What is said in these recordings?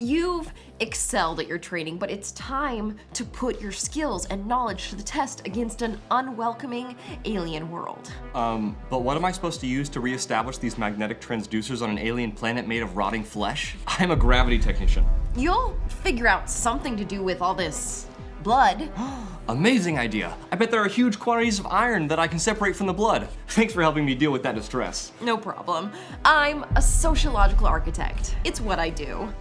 You've excelled at your training, but it's time to put your skills and knowledge to the test against an unwelcoming alien world. But what am I supposed to use to reestablish these magnetic transducers on an alien planet made of rotting flesh? I'm a gravity technician. You'll figure out something to do with all this blood. Amazing idea. I bet there are huge quantities of iron that I can separate from the blood. Thanks for helping me deal with that distress. No problem. I'm a sociological architect. It's what I do.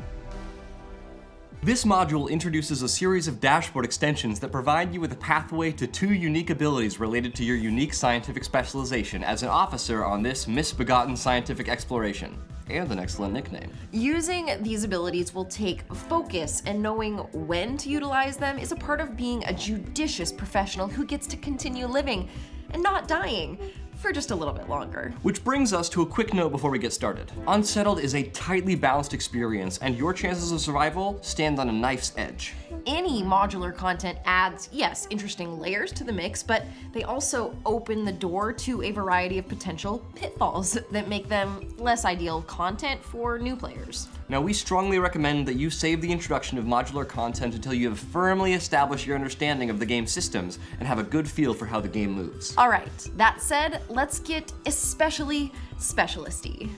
This module introduces a series of dashboard extensions that provide you with a pathway to 2 unique abilities related to your unique scientific specialization as an officer on this misbegotten scientific exploration. And an excellent nickname. Using these abilities will take focus, and knowing when to utilize them is a part of being a judicious professional who gets to continue living and not dying for just a little bit longer. Which brings us to a quick note before we get started. Unsettled is a tightly balanced experience, and your chances of survival stand on a knife's edge. Any modular content adds, yes, interesting layers to the mix, but they also open the door to a variety of potential pitfalls that make them less ideal content for new players. Now, we strongly recommend that you save the introduction of modular content until you have firmly established your understanding of the game's systems and have a good feel for how the game moves. All right, that said, let's get especially specialisty.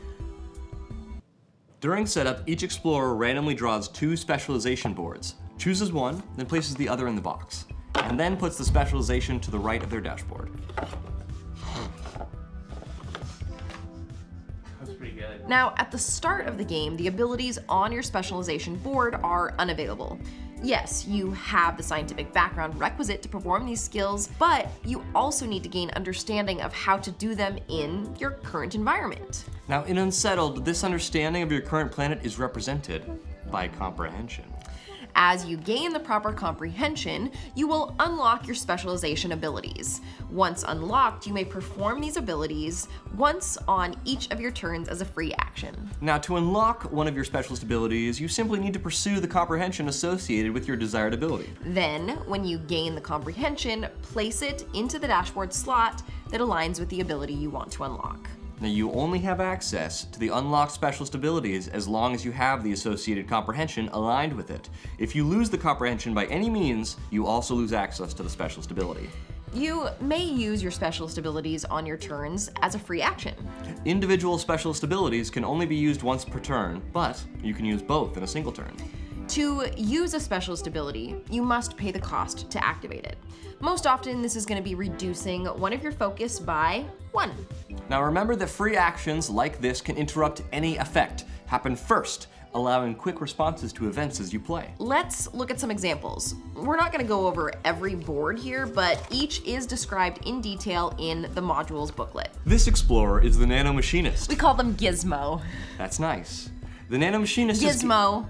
During setup, each explorer randomly draws 2 specialization boards, chooses one, then places the other in the box, and then puts the specialization to the right of their dashboard. Now, at the start of the game, the abilities on your specialization board are unavailable. Yes, you have the scientific background requisite to perform these skills, but you also need to gain understanding of how to do them in your current environment. Now, in Unsettled, this understanding of your current planet is represented by comprehension. As you gain the proper comprehension, you will unlock your specialization abilities. Once unlocked, you may perform these abilities once on each of your turns as a free action. Now, to unlock one of your specialist abilities, you simply need to pursue the comprehension associated with your desired ability. Then, when you gain the comprehension, place it into the dashboard slot that aligns with the ability you want to unlock. Now, you only have access to the unlocked specialist abilities as long as you have the associated comprehension aligned with it. If you lose the comprehension by any means, you also lose access to the specialist ability. You may use your specialist abilities on your turns as a free action. Individual specialist abilities can only be used once per turn, but you can use both in a single turn. To use a specialist ability, you must pay the cost to activate it. Most often, this is going to be reducing one of your focus by 1. Now remember that free actions like this can interrupt any effect, happen first, allowing quick responses to events as you play. Let's look at some examples. We're not going to go over every board here, but each is described in detail in the module's booklet. This explorer is the Nano-Machinist. We call them Gizmo. That's nice. The Nano-Machinist Gizmo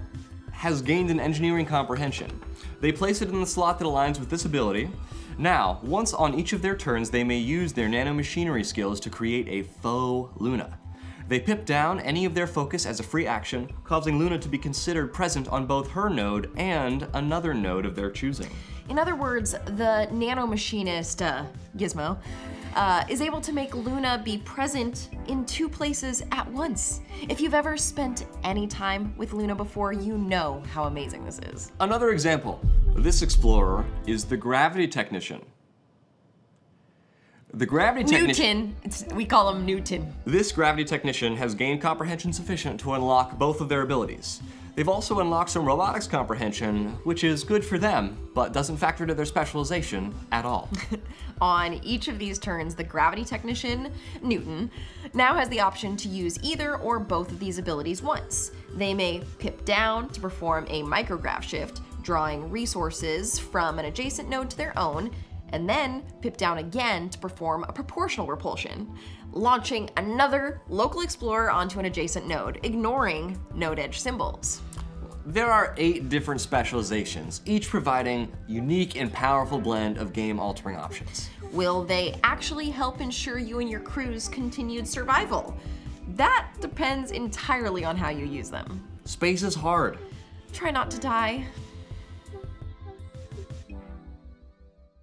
has gained an engineering comprehension. They place it in the slot that aligns with this ability. Now, once on each of their turns, they may use their nanomachinery skills to create a faux Luna. They pip down any of their focus as a free action, causing Luna to be considered present on both her node and another node of their choosing. In other words, the Nano-Machinist, Gizmo, is able to make Luna be present in 2 places at once. If you've ever spent any time with Luna before, you know how amazing this is. Another example, this explorer is the gravity technician. The gravity technician. We call him Newton. This gravity technician has gained comprehension sufficient to unlock both of their abilities. They've also unlocked some robotics comprehension, which is good for them, but doesn't factor into their specialization at all. On each of these turns, the gravity technician, Newton, now has the option to use either or both of these abilities once. They may pip down to perform a micrograph shift, drawing resources from an adjacent node to their own, and then pip down again to perform a proportional repulsion, launching another local explorer onto an adjacent node, ignoring node edge symbols. There are 8 different specializations, each providing unique and powerful blend of game-altering options. Will they actually help ensure you and your crew's continued survival? That depends entirely on how you use them. Space is hard. Try not to die.